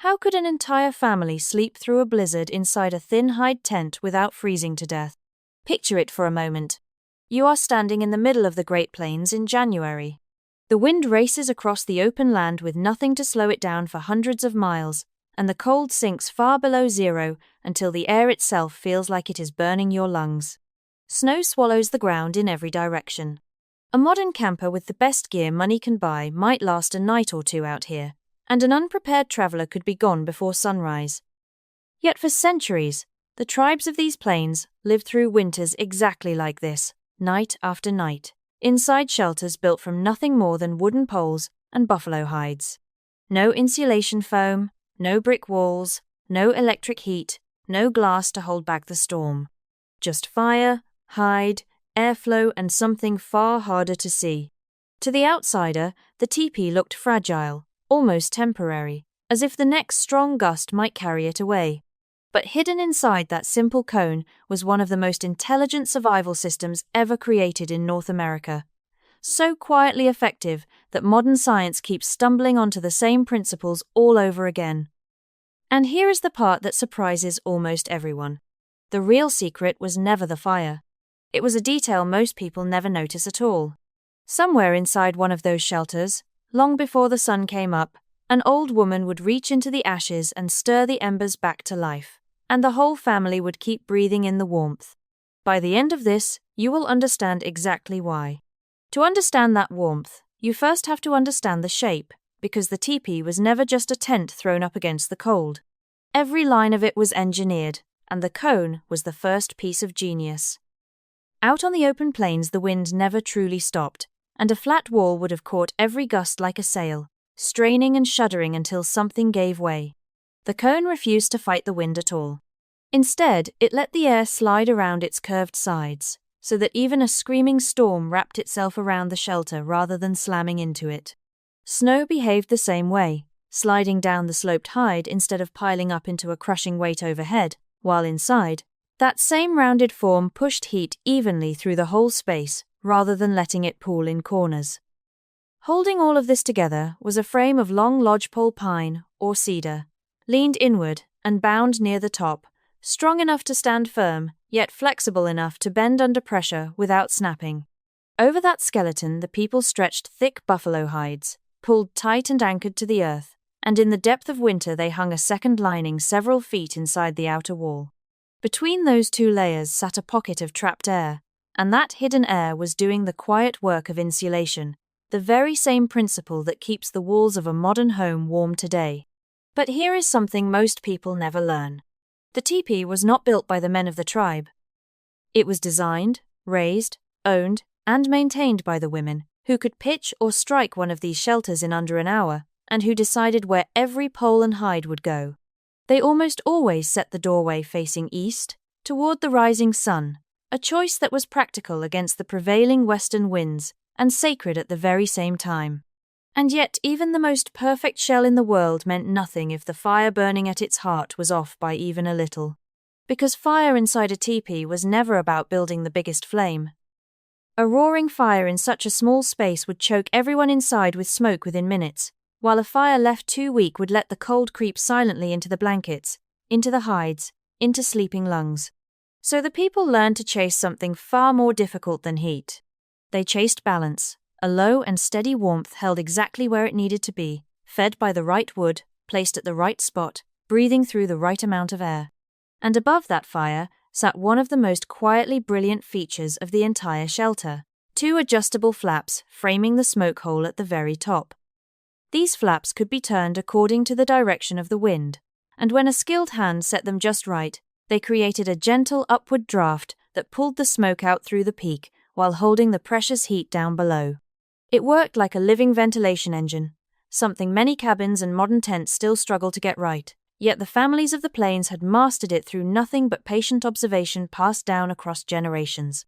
How could an entire family sleep through a blizzard inside a thin hide tent without freezing to death? Picture it for a moment. You are standing in the middle of the Great Plains in January. The wind races across the open land with nothing to slow it down for hundreds of miles, and the cold sinks far below zero until the air itself feels like it is burning your lungs. Snow swallows the ground in every direction. A modern camper with the best gear money can buy might last a night or two out here, and an unprepared traveler could be gone before sunrise. Yet for centuries, the tribes of these plains lived through winters exactly like this, night after night, inside shelters built from nothing more than wooden poles and buffalo hides. No insulation foam, no brick walls, no electric heat, no glass to hold back the storm. Just fire, hide, airflow, and something far harder to see. To the outsider, the teepee looked fragile, almost temporary, as if the next strong gust might carry it away. But hidden inside that simple cone was one of the most intelligent survival systems ever created in North America. So quietly effective that modern science keeps stumbling onto the same principles all over again. And here is the part that surprises almost everyone. The real secret was never the fire. It was a detail most people never notice at all. Somewhere inside one of those shelters, long before the sun came up, an old woman would reach into the ashes and stir the embers back to life, and the whole family would keep breathing in the warmth. By the end of this, you will understand exactly why. To understand that warmth, you first have to understand the shape, because the teepee was never just a tent thrown up against the cold. Every line of it was engineered, and the cone was the first piece of genius. Out on the open plains, the wind never truly stopped, and a flat wall would have caught every gust like a sail, straining and shuddering until something gave way. The cone refused to fight the wind at all. Instead, it let the air slide around its curved sides, so that even a screaming storm wrapped itself around the shelter rather than slamming into it. Snow behaved the same way, sliding down the sloped hide instead of piling up into a crushing weight overhead, while inside, that same rounded form pushed heat evenly through the whole space rather than letting it pool in corners. Holding all of this together was a frame of long lodgepole pine or cedar, leaned inward and bound near the top, strong enough to stand firm, yet flexible enough to bend under pressure without snapping. Over that skeleton the people stretched thick buffalo hides, pulled tight and anchored to the earth, and in the depth of winter they hung a second lining several feet inside the outer wall. Between those two layers sat a pocket of trapped air, and that hidden air was doing the quiet work of insulation, the very same principle that keeps the walls of a modern home warm today. But here is something most people never learn. The teepee was not built by the men of the tribe. It was designed, raised, owned, and maintained by the women, who could pitch or strike one of these shelters in under an hour, and who decided where every pole and hide would go. They almost always set the doorway facing east, toward the rising sun, a choice that was practical against the prevailing western winds and sacred at the very same time. And yet even the most perfect shell in the world meant nothing if the fire burning at its heart was off by even a little. Because fire inside a teepee was never about building the biggest flame. A roaring fire in such a small space would choke everyone inside with smoke within minutes, while a fire left too weak would let the cold creep silently into the blankets, into the hides, into sleeping lungs. So the people learned to chase something far more difficult than heat. They chased balance, a low and steady warmth held exactly where it needed to be, fed by the right wood, placed at the right spot, breathing through the right amount of air. And above that fire sat one of the most quietly brilliant features of the entire shelter, two adjustable flaps framing the smoke hole at the very top. These flaps could be turned according to the direction of the wind, and when a skilled hand set them just right, they created a gentle upward draft that pulled the smoke out through the peak while holding the precious heat down below. It worked like a living ventilation engine, something many cabins and modern tents still struggle to get right, yet the families of the plains had mastered it through nothing but patient observation passed down across generations.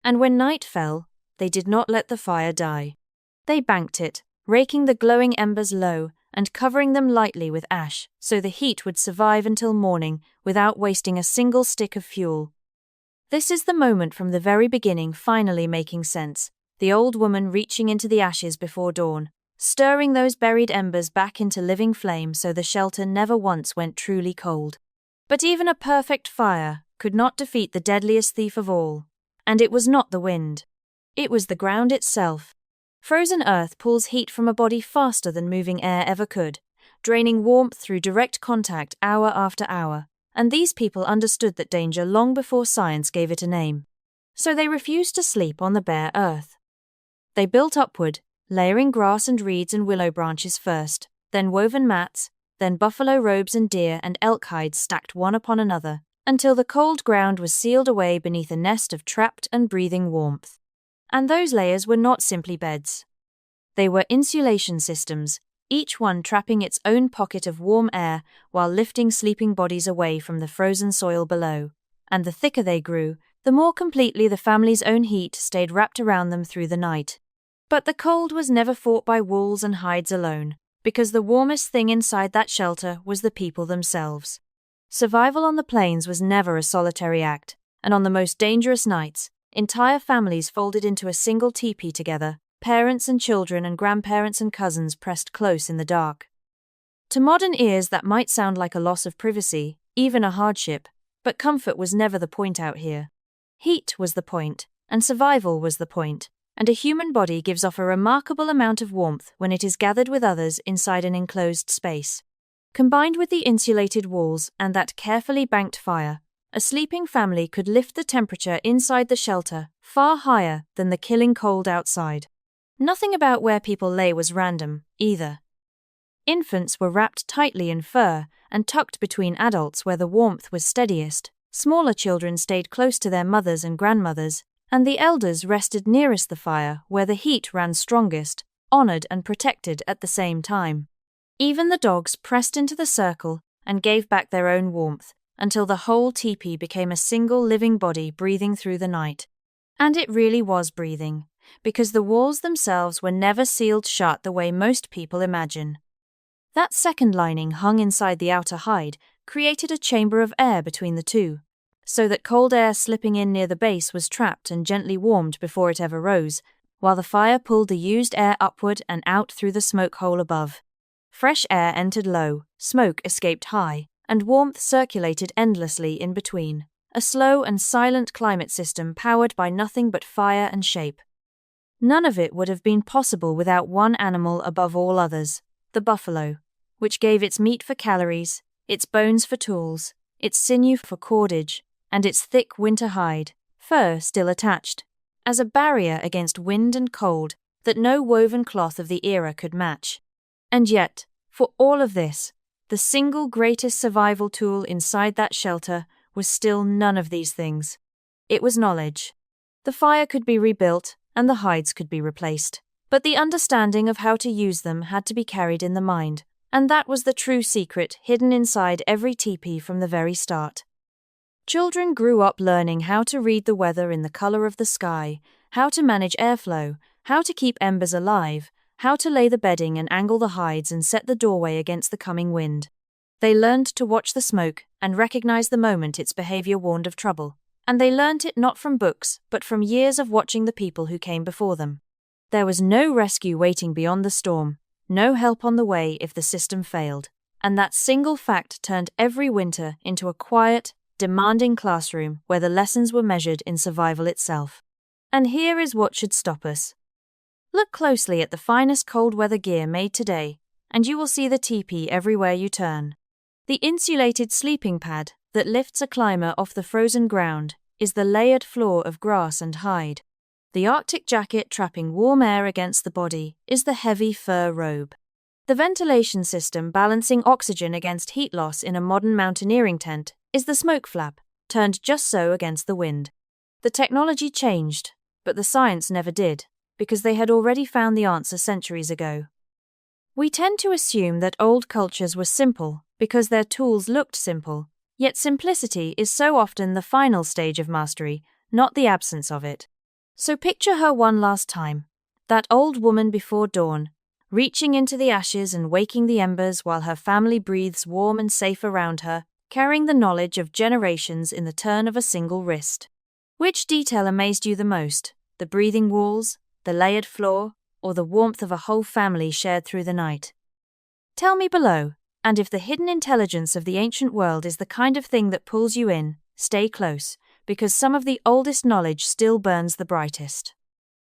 And when night fell, they did not let the fire die. They banked it, raking the glowing embers low and covering them lightly with ash so the heat would survive until morning without wasting a single stick of fuel. This is the moment from the very beginning finally making sense, the old woman reaching into the ashes before dawn, stirring those buried embers back into living flame so the shelter never once went truly cold. But even a perfect fire could not defeat the deadliest thief of all. And it was not the wind. It was the ground itself. Frozen earth pulls heat from a body faster than moving air ever could, draining warmth through direct contact hour after hour, and these people understood that danger long before science gave it a name. So they refused to sleep on the bare earth. They built upward, layering grass and reeds and willow branches first, then woven mats, then buffalo robes and deer and elk hides stacked one upon another, until the cold ground was sealed away beneath a nest of trapped and breathing warmth. And those layers were not simply beds. They were insulation systems, each one trapping its own pocket of warm air while lifting sleeping bodies away from the frozen soil below. And the thicker they grew, the more completely the family's own heat stayed wrapped around them through the night. But the cold was never fought by walls and hides alone, because the warmest thing inside that shelter was the people themselves. Survival on the plains was never a solitary act, and on the most dangerous nights, entire families folded into a single teepee together, parents and children and grandparents and cousins pressed close in the dark. To modern ears that might sound like a loss of privacy, even a hardship, but comfort was never the point out here. Heat was the point, and survival was the point, and a human body gives off a remarkable amount of warmth when it is gathered with others inside an enclosed space. Combined with the insulated walls and that carefully banked fire, a sleeping family could lift the temperature inside the shelter far higher than the killing cold outside. Nothing about where people lay was random, either. Infants were wrapped tightly in fur and tucked between adults where the warmth was steadiest. Smaller children stayed close to their mothers and grandmothers, and the elders rested nearest the fire where the heat ran strongest, honored and protected at the same time. Even the dogs pressed into the circle and gave back their own warmth, until the whole teepee became a single living body breathing through the night. And it really was breathing, because the walls themselves were never sealed shut the way most people imagine. That second lining hung inside the outer hide created a chamber of air between the two, so that cold air slipping in near the base was trapped and gently warmed before it ever rose, while the fire pulled the used air upward and out through the smoke hole above. Fresh air entered low, smoke escaped high, and warmth circulated endlessly in between, a slow and silent climate system powered by nothing but fire and shape. None of it would have been possible without one animal above all others, the buffalo, which gave its meat for calories, its bones for tools, its sinew for cordage, and its thick winter hide, fur still attached, as a barrier against wind and cold that no woven cloth of the era could match. And yet, for all of this, the single greatest survival tool inside that shelter was still none of these things. It was knowledge. The fire could be rebuilt, and the hides could be replaced, but the understanding of how to use them had to be carried in the mind, and that was the true secret hidden inside every teepee from the very start. Children grew up learning how to read the weather in the color of the sky, how to manage airflow, how to keep embers alive, how to lay the bedding and angle the hides and set the doorway against the coming wind. They learned to watch the smoke and recognize the moment its behavior warned of trouble, and they learned it not from books but from years of watching the people who came before them. There was no rescue waiting beyond the storm, no help on the way if the system failed, and that single fact turned every winter into a quiet, demanding classroom where the lessons were measured in survival itself. And here is what should stop us. Look closely at the finest cold weather gear made today, and you will see the teepee everywhere you turn. The insulated sleeping pad that lifts a climber off the frozen ground is the layered floor of grass and hide. The Arctic jacket trapping warm air against the body is the heavy fur robe. The ventilation system balancing oxygen against heat loss in a modern mountaineering tent is the smoke flap, turned just so against the wind. The technology changed, but the science never did, because they had already found the answer centuries ago. We tend to assume that old cultures were simple because their tools looked simple, yet simplicity is so often the final stage of mastery, not the absence of it. So picture her one last time, that old woman before dawn, reaching into the ashes and waking the embers while her family breathes warm and safe around her, carrying the knowledge of generations in the turn of a single wrist. Which detail amazed you the most? The breathing walls, the layered floor, or the warmth of a whole family shared through the night? Tell me below, and if the hidden intelligence of the ancient world is the kind of thing that pulls you in, stay close, because some of the oldest knowledge still burns the brightest.